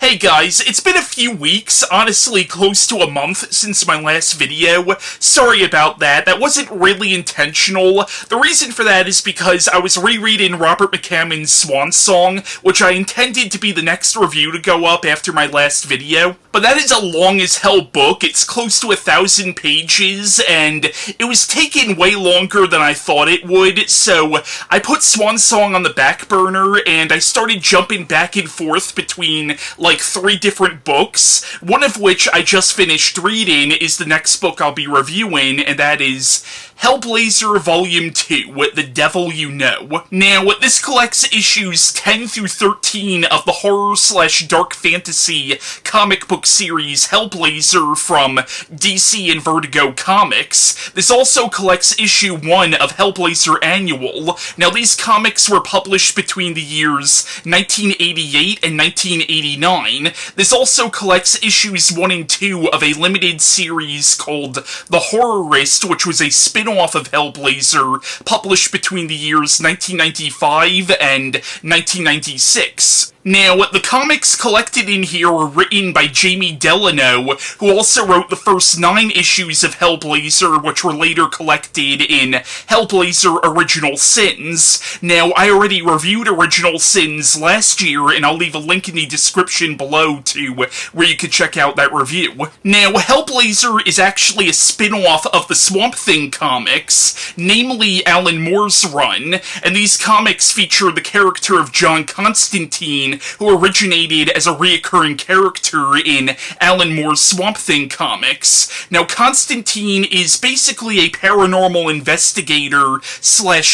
Hey guys, it's been a few weeks, honestly close to a month since my last video. Sorry about that, that wasn't really intentional. The reason for that is because I was rereading Robert McCammon's Swan Song, which I intended to be the next review to go up after my last video. But that is a long as hell book, it's close to 1,000 pages, and it was taking way longer than I thought it would, so I put Swan Song on the back burner, and I started jumping back and forth between like 3 different books, one of which I just finished reading is the next book I'll be reviewing, and that is Hellblazer Volume 2, The Devil You Know. Now, this collects issues 10 through 13 of the horror/dark fantasy comic book series Hellblazer from DC and Vertigo Comics. This also collects issue 1 of Hellblazer Annual. Now, these comics were published between the years 1988 and 1989. This also collects issues 1 and 2 of a limited series called The Horrorist, which was a spin-off of Hellblazer, published between the years 1995 and 1996. Now, the comics collected in here were written by Jamie Delano, who also wrote the first 9 issues of Hellblazer, which were later collected in Hellblazer Original Sins. Now, I already reviewed Original Sins last year, and I'll leave a link in the description below to where you can check out that review. Now, Hellblazer is actually a spin-off of the Swamp Thing comics, namely Alan Moore's run, and these comics feature the character of John Constantine, who originated as a reoccurring character in Alan Moore's Swamp Thing comics. Now, Constantine is basically a paranormal investigator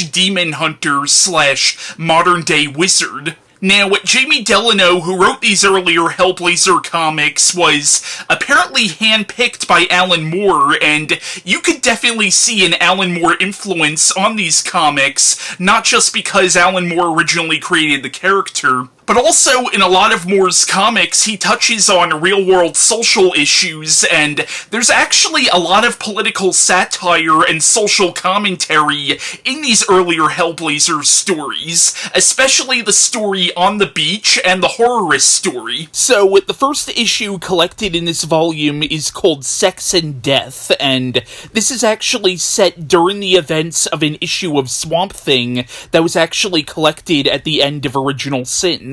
/ demon hunter / modern-day wizard. Now, Jamie Delano, who wrote these earlier Hellblazer comics, was apparently handpicked by Alan Moore, and you could definitely see an Alan Moore influence on these comics, not just because Alan Moore originally created the character, but also, in a lot of Moore's comics, he touches on real-world social issues, and there's actually a lot of political satire and social commentary in these earlier Hellblazer stories, especially the story On the Beach and the Horrorist story. So, the first issue collected in this volume is called Sex and Death, and this is actually set during the events of an issue of Swamp Thing that was actually collected at the end of Original Sin.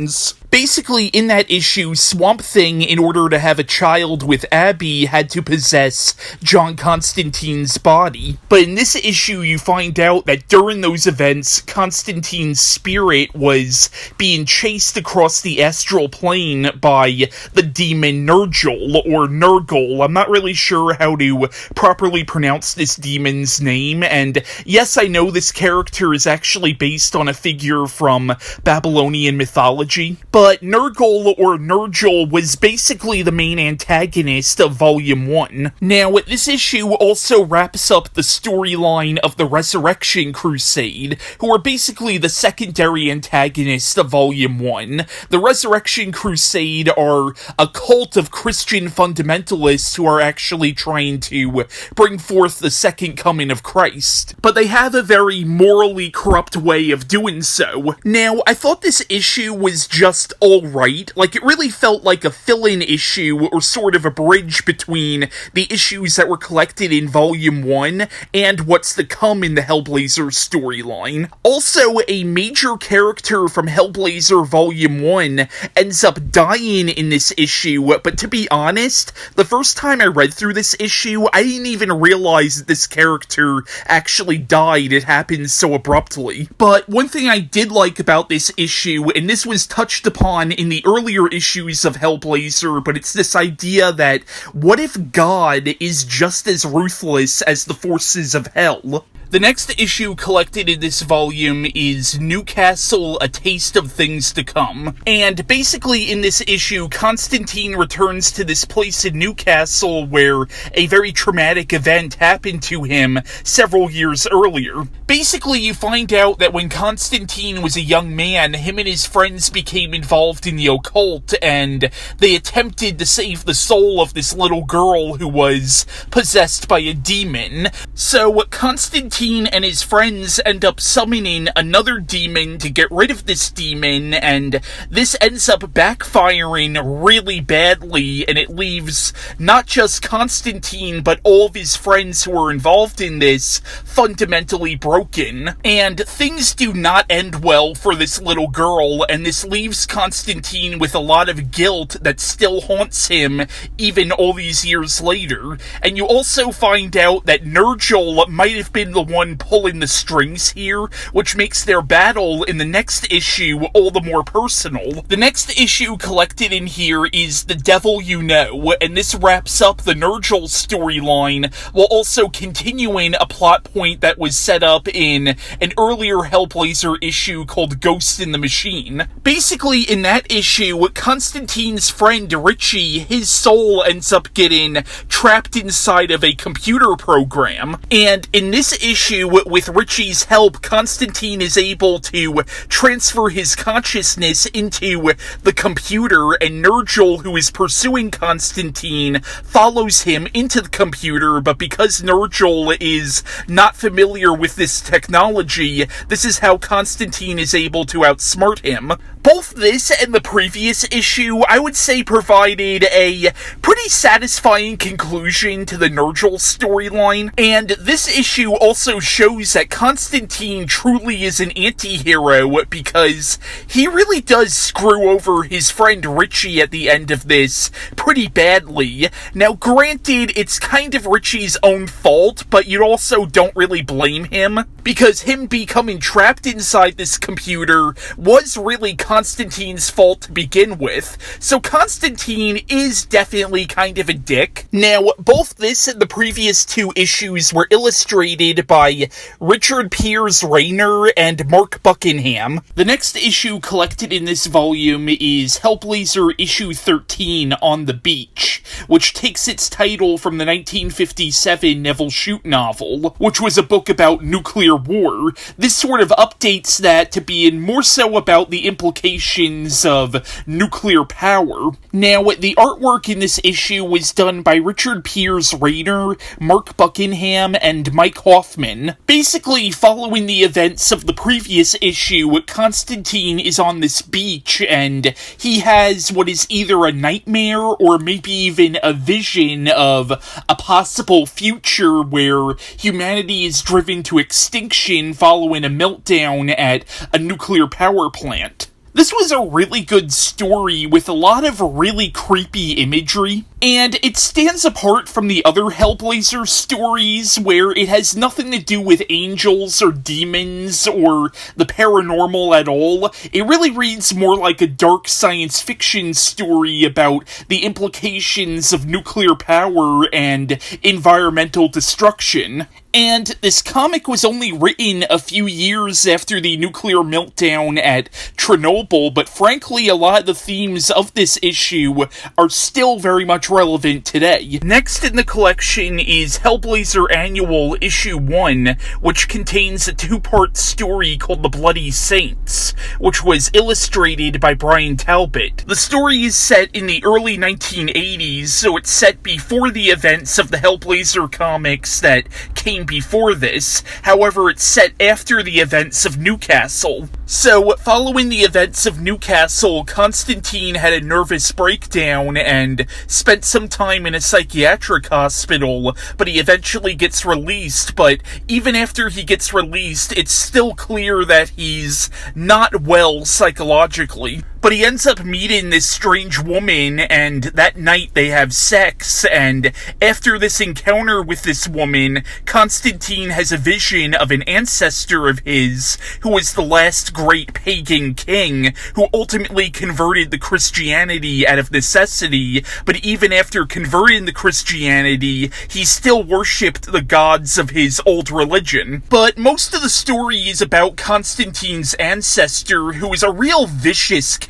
Basically, in that issue, Swamp Thing, in order to have a child with Abby, had to possess John Constantine's body. But in this issue, you find out that during those events, Constantine's spirit was being chased across the astral plane by the demon Nergal, or Nergal. I'm not really sure how to properly pronounce this demon's name, and yes, I know this character is actually based on a figure from Babylonian mythology. But Nergal, or Nergal, was basically the main antagonist of Volume 1. Now, this issue also wraps up the storyline of the Resurrection Crusade, who are basically the secondary antagonists of Volume 1. The Resurrection Crusade are a cult of Christian fundamentalists who are actually trying to bring forth the second coming of Christ. But they have a very morally corrupt way of doing so. Now, I thought this issue was just alright. Like, it really felt like a fill-in issue, or sort of a bridge between the issues that were collected in Volume 1 and what's to come in the Hellblazer storyline. Also, a major character from Hellblazer Volume 1 ends up dying in this issue, but to be honest, the first time I read through this issue, I didn't even realize that this character actually died. It happened so abruptly. But one thing I did like about this issue, and this was touched upon in the earlier issues of Hellblazer, but it's this idea that what if God is just as ruthless as the forces of hell? The next issue collected in this volume is Newcastle, A Taste of Things to Come. And basically in this issue, Constantine returns to this place in Newcastle where a very traumatic event happened to him several years earlier. Basically, you find out that when Constantine was a young man, him and his friends became involved in the occult, and they attempted to save the soul of this little girl who was possessed by a demon. So Constantine Constantine and his friends end up summoning another demon to get rid of this demon, and this ends up backfiring really badly, and it leaves not just Constantine, but all of his friends who are involved in this fundamentally broken. And things do not end well for this little girl, and this leaves Constantine with a lot of guilt that still haunts him even all these years later. And you also find out that Nergal might have been the one pulling the strings here, which makes their battle in the next issue all the more personal. The next issue collected in here is The Devil You Know, and this wraps up the Nergal storyline while also continuing a plot point that was set up in an earlier Hellblazer issue called Ghost in the Machine. Basically, in that issue, Constantine's friend Richie, his soul ends up getting trapped inside of a computer program, and in this issue, with Richie's help, Constantine is able to transfer his consciousness into the computer, and Nergal, who is pursuing Constantine, follows him into the computer, but because Nergal is not familiar with this technology, this is how Constantine is able to outsmart him. Both this and the previous issue, I would say, provided a pretty satisfying conclusion to the Nergal storyline, and this issue also shows that Constantine truly is an anti-hero because he really does screw over his friend Richie at the end of this pretty badly. Now, granted, it's kind of Richie's own fault, but you also don't really blame him, because him becoming trapped inside this computer was really Constantine's fault to begin with, so Constantine is definitely kind of a dick. Now, both this and the previous two issues were illustrated by Richard Piers Rayner and Mark Buckingham. The next issue collected in this volume is Hellblazer issue 13, On the Beach, which takes its title from the 1957 Neville Shute novel, which was a book about nuclear war. This sort of updates that to being more so about the implications of nuclear power. Now, the artwork in this issue was done by Richard Piers Rayner, Mark Buckingham, and Mike Hoffman. Basically, following the events of the previous issue, Constantine is on this beach, and he has what is either a nightmare or maybe even a vision of a possible future where humanity is driven to extinction following a meltdown at a nuclear power plant. This was a really good story with a lot of really creepy imagery, and it stands apart from the other Hellblazer stories where it has nothing to do with angels or demons or the paranormal at all. It really reads more like a dark science fiction story about the implications of nuclear power and environmental destruction. And this comic was only written a few years after the nuclear meltdown at Chernobyl, but frankly, a lot of the themes of this issue are still very much relevant today. Next in the collection is Hellblazer Annual Issue 1, which contains a two-part story called The Bloody Saints, which was illustrated by Bryan Talbot. The story is set in the early 1980s, so it's set before the events of the Hellblazer comics that came before this. However, it's set after the events of Newcastle. So, following the events of Newcastle, Constantine had a nervous breakdown and spent some time in a psychiatric hospital, but he eventually gets released. But even after he gets released, it's still clear that he's not well psychologically. But he ends up meeting this strange woman, and that night they have sex, and after this encounter with this woman, Constantine has a vision of an ancestor of his, who was the last great pagan king, who ultimately converted the Christianity out of necessity, but even after converting the Christianity, he still worshipped the gods of his old religion. But most of the story is about Constantine's ancestor, who is a real vicious character.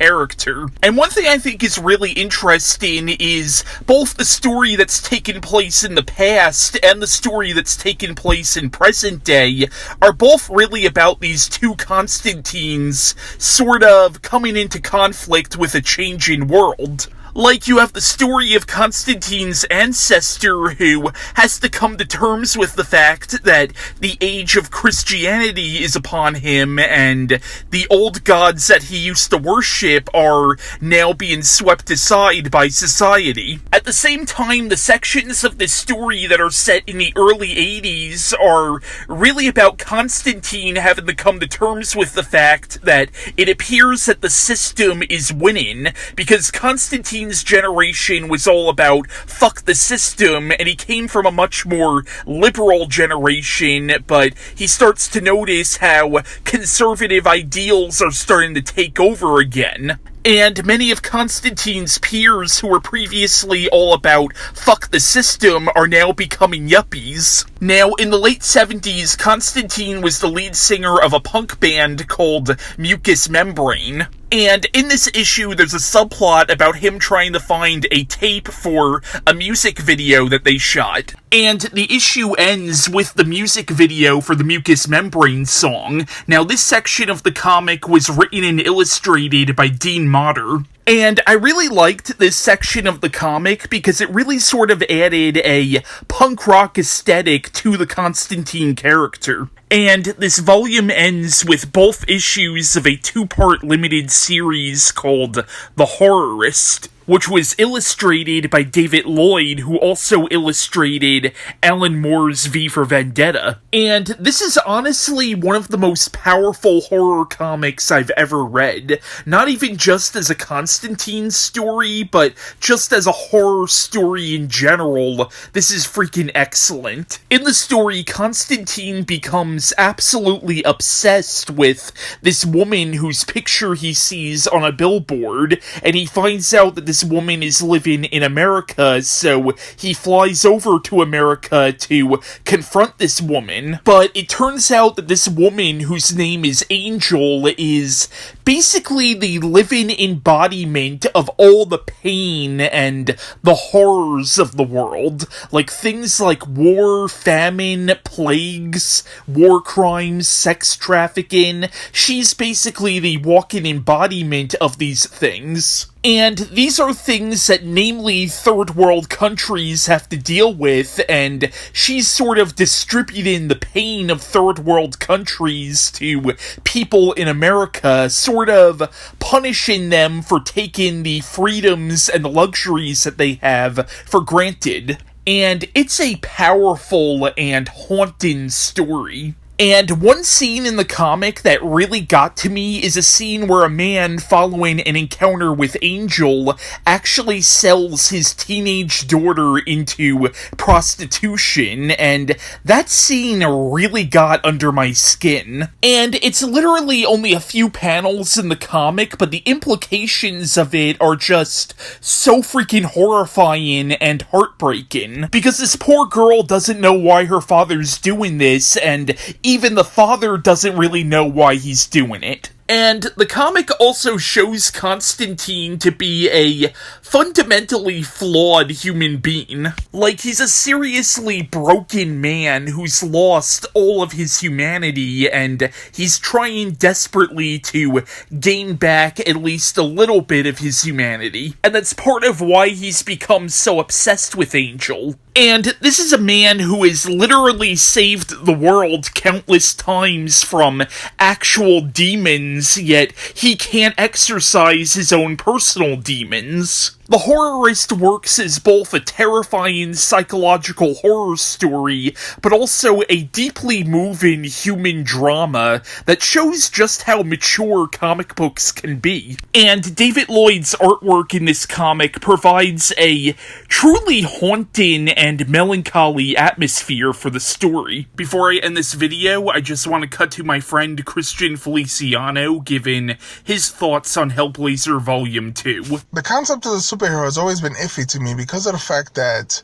And one thing I think is really interesting is both the story that's taken place in the past and the story that's taken place in present day are both really about these two Constantines sort of coming into conflict with a changing world. Like, you have the story of Constantine's ancestor who has to come to terms with the fact that the age of Christianity is upon him, and the old gods that he used to worship are now being swept aside by society. At the same time, the sections of this story that are set in the early 80s are really about Constantine having to come to terms with the fact that it appears that the system is winning, because Constantine's generation was all about fuck the system, and he came from a much more liberal generation, but he starts to notice how conservative ideals are starting to take over again. And many of Constantine's peers who were previously all about fuck the system are now becoming yuppies. Now, in the late 70s, Constantine was the lead singer of a punk band called Mucous Membrane. And in this issue, there's a subplot about him trying to find a tape for a music video that they shot. And the issue ends with the music video for the Mucous Membrane song. Now, this section of the comic was written and illustrated by Dean Motter. And I really liked this section of the comic because it really sort of added a punk rock aesthetic to the Constantine character. And this volume ends with both issues of a two-part limited series called The Horrorist, which was illustrated by David Lloyd, who also illustrated Alan Moore's V for Vendetta. And this is honestly one of the most powerful horror comics I've ever read. Not even just as a Constantine story, but just as a horror story in general. This is freaking excellent. In the story, Constantine becomes absolutely obsessed with this woman whose picture he sees on a billboard, and he finds out that this woman is living in America, so he flies over to America to confront this woman. But it turns out that this woman, whose name is Angel, is basically the living embodiment of all the pain and the horrors of the world. Like things like war, famine, plagues, war crimes, sex trafficking. She's basically the walking embodiment of these things. And these are things that namely third world countries have to deal with, and she's sort of distributing the pain of third world countries to people in America, sort of punishing them for taking the freedoms and the luxuries that they have for granted. And it's a powerful and haunting story. And one scene in the comic that really got to me is a scene where a man, following an encounter with Angel, actually sells his teenage daughter into prostitution, and that scene really got under my skin. And it's literally only a few panels in the comic, but the implications of it are just so freaking horrifying and heartbreaking, because this poor girl doesn't know why her father's doing this, and even the father doesn't really know why he's doing it. And the comic also shows Constantine to be a fundamentally flawed human being. Like, he's a seriously broken man who's lost all of his humanity, and he's trying desperately to gain back at least a little bit of his humanity. And that's part of why he's become so obsessed with Angel. And this is a man who has literally saved the world countless times from actual demons, yet he can't exorcise his own personal demons. The Horrorist works as both a terrifying psychological horror story, but also a deeply moving human drama that shows just how mature comic books can be. And David Lloyd's artwork in this comic provides a truly haunting and melancholy atmosphere for the story. Before I end this video, I just want to cut to my friend Christian Feliciano giving his thoughts on Hellblazer Volume 2. The concept of the superhero has always been iffy to me because of the fact that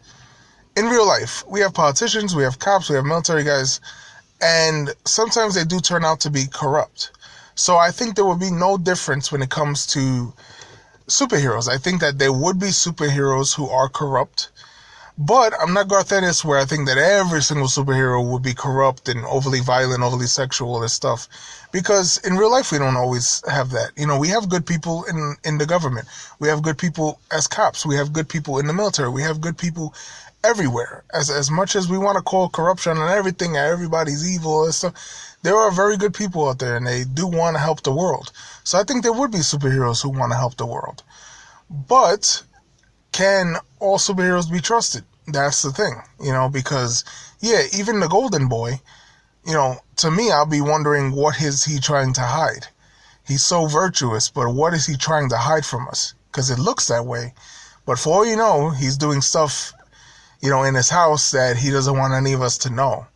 in real life, we have politicians, we have cops, we have military guys, and sometimes they do turn out to be corrupt. So I think there will be no difference when it comes to superheroes. I think that there would be superheroes who are corrupt, But I'm not Garth Ennis, where I think that every single superhero would be corrupt and overly violent, overly sexual, all this stuff. Because in real life, we don't always have that. You know, we have good people in the government. We have good people as cops. We have good people in the military. We have good people everywhere. As much as we want to call corruption and everything, everybody's evil and stuff, there are very good people out there, and they do want to help the world. So I think there would be superheroes who want to help the world. But can all superheroes be trusted? That's the thing, you know, because, yeah, even the Golden Boy, you know, to me, I'll be wondering, what is he trying to hide? He's so virtuous, but what is he trying to hide from us? Because it looks that way. But for all you know, he's doing stuff, you know, in his house that he doesn't want any of us to know.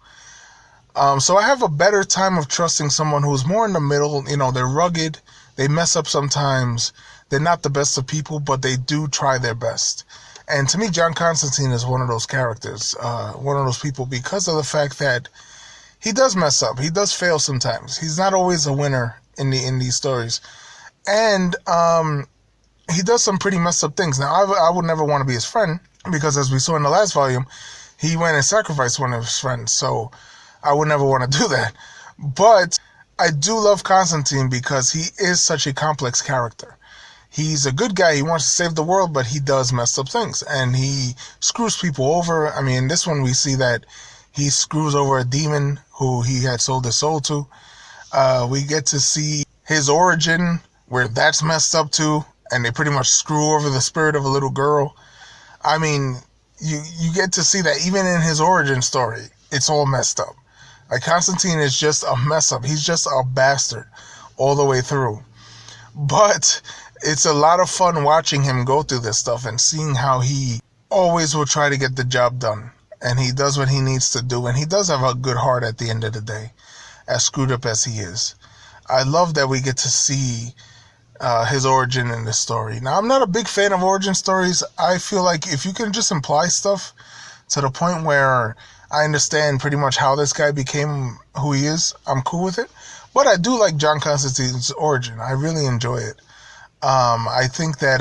So I have a better time of trusting someone who's more in the middle. You know, they're rugged, they mess up sometimes, they're not the best of people, but they do try their best. And to me, John Constantine is one of those characters, one of those people, because of the fact that he does mess up. He does fail sometimes. He's not always a winner in these stories. And he does some pretty messed up things. Now, I would never want to be his friend, because as we saw in the last volume, he went and sacrificed one of his friends. So I would never want to do that. But I do love Constantine because he is such a complex character. He's a good guy. He wants to save the world, but he does mess up things. And he screws people over. I mean, in this one, we see that he screws over a demon who he had sold his soul to. We get to see his origin, where that's messed up too. And they pretty much screw over the spirit of a little girl. I mean, you get to see that even in his origin story, it's all messed up. Like, Constantine is just a mess up. He's just a bastard all the way through. But it's a lot of fun watching him go through this stuff and seeing how he always will try to get the job done. And he does what he needs to do. And he does have a good heart at the end of the day, as screwed up as he is. I love that we get to see his origin in this story. Now, I'm not a big fan of origin stories. I feel like if you can just imply stuff to the point where I understand pretty much how this guy became who he is, I'm cool with it. But I do like John Constantine's origin. I really enjoy it. I think that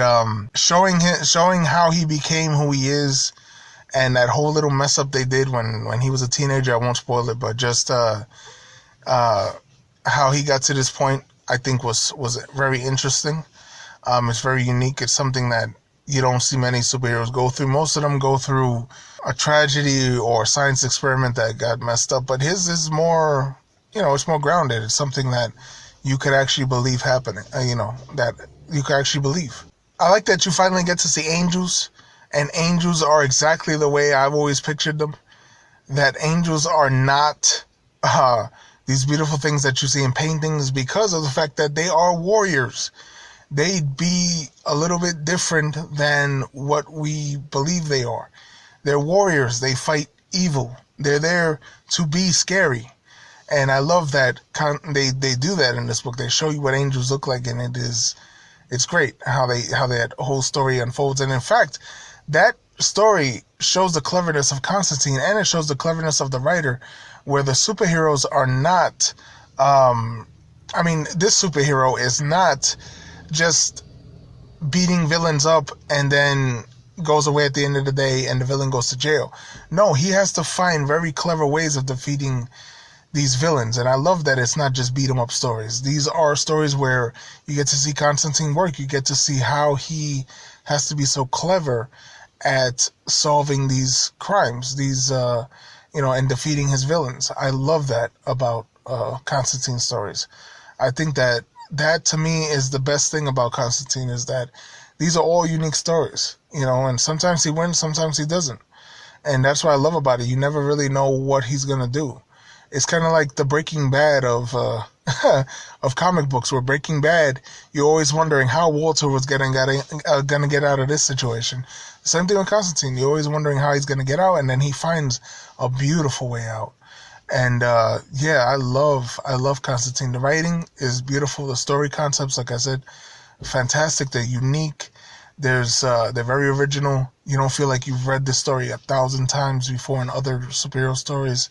showing how he became who he is, and that whole little mess up they did when he was a teenager, I won't spoil it, but just how he got to this point, I think was very interesting. It's very unique. It's something that you don't see many superheroes go through. Most of them go through a tragedy or a science experiment that got messed up, but his is more, you know, it's more grounded. It's something that you could actually believe happening, that you could actually believe. I like that you finally get to see angels, and angels are exactly the way I've always pictured them. That angels are not these beautiful things that you see in paintings, because of the fact that they are warriors. They'd be a little bit different than what we believe they are. They're warriors. They fight evil. They're there to be scary. And I love that they do that in this book. They show you what angels look like, and it's great how that whole story unfolds. And in fact, that story shows the cleverness of Constantine, and it shows the cleverness of the writer, where the superheroes are not, this superhero is not just beating villains up and then goes away at the end of the day and the villain goes to jail. No, he has to find very clever ways of defeating these villains. And I love that it's not just beat 'em up stories. These are stories where you get to see Constantine work. You get to see how he has to be so clever at solving these crimes, and defeating his villains. I love that about Constantine stories. I think that to me is the best thing about Constantine, is that these are all unique stories, and sometimes he wins, sometimes he doesn't. And that's what I love about it. You never really know what he's going to do. It's kind of like the Breaking Bad of of comic books, where Breaking Bad, you're always wondering how Walter was going to get out of this situation. Same thing with Constantine. You're always wondering how he's going to get out, and then he finds a beautiful way out. And I love Constantine. The writing is beautiful. The story concepts, like I said, fantastic. They're unique. They're very original. You don't feel like you've read this story 1,000 times before in other superhero stories.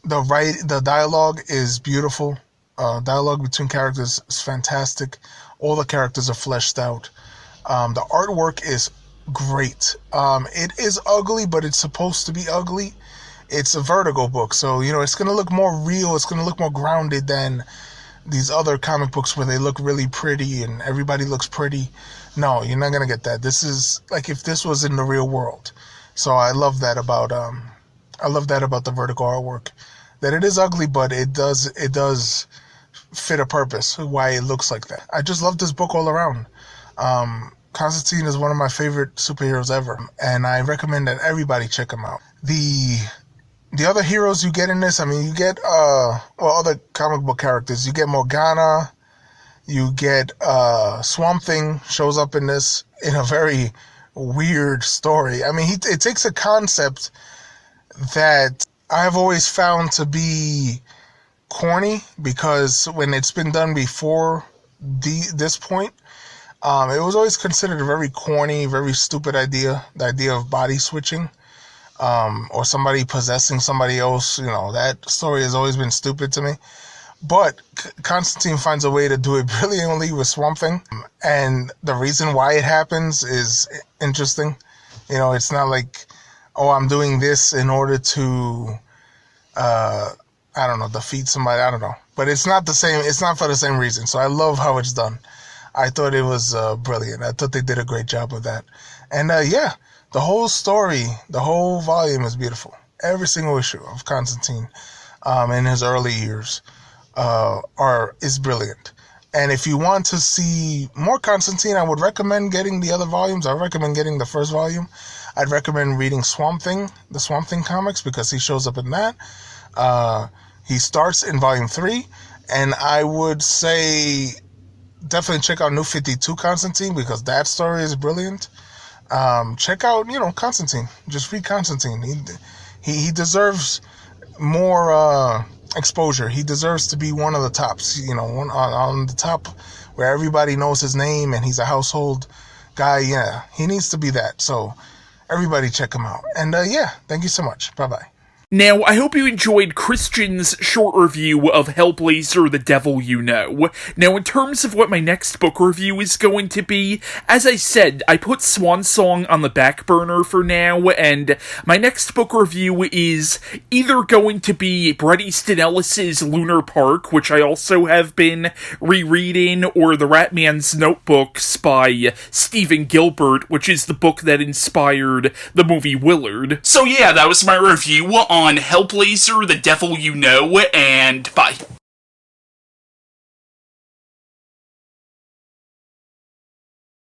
The dialogue is beautiful. Dialogue between characters is fantastic. All the characters are fleshed out. The artwork is great. It is ugly, but it's supposed to be ugly. It's a Vertigo book, so, it's going to look more real. It's going to look more grounded than these other comic books where they look really pretty and everybody looks pretty. No, you're not going to get that. This is like if this was in the real world. So I love that about the Vertigo artwork. That it is ugly, but it does fit a purpose why it looks like that. I just love this book all around. Constantine is one of my favorite superheroes ever, and I recommend that everybody check him out. The other heroes you get in this, you get other comic book characters. You get Morgana, you get Swamp Thing shows up in this in a very weird story. It takes a concept that I've always found to be corny, because when it's been done before this point, it was always considered a very corny, very stupid idea, the idea of body switching, or somebody possessing somebody else. That story has always been stupid to me. But Constantine finds a way to do it brilliantly with Swamp Thing, and the reason why it happens is interesting. It's not like, oh, I'm doing this in order to, defeat somebody. I don't know. But it's not the same. It's not for the same reason. So I love how it's done. I thought it was brilliant. I thought they did a great job of that. And the whole story, the whole volume is beautiful. Every single issue of Constantine in his early years is brilliant. And if you want to see more Constantine, I would recommend getting the other volumes. I recommend getting the first volume. I'd recommend reading Swamp Thing, the Swamp Thing comics, because he shows up in that. He starts in volume 3, and I would say definitely check out New 52 Constantine, because that story is brilliant. Check out, Constantine. Just read Constantine. He deserves more exposure. He deserves to be one of the tops, one on the top where everybody knows his name and he's a household guy. Yeah, he needs to be that. So everybody check him out. And thank you so much. Bye-bye. Now, I hope you enjoyed Christian's short review of Hellblazer, The Devil You Know. Now, in terms of what my next book review is going to be, as I said, I put Swan Song on the back burner for now, and my next book review is either going to be Bret Easton Ellis's Lunar Park, which I also have been rereading, or The Ratman's Notebooks by Stephen Gilbert, which is the book that inspired the movie Willard. So yeah, that was my review on Hellblazer, The Devil You Know, and bye.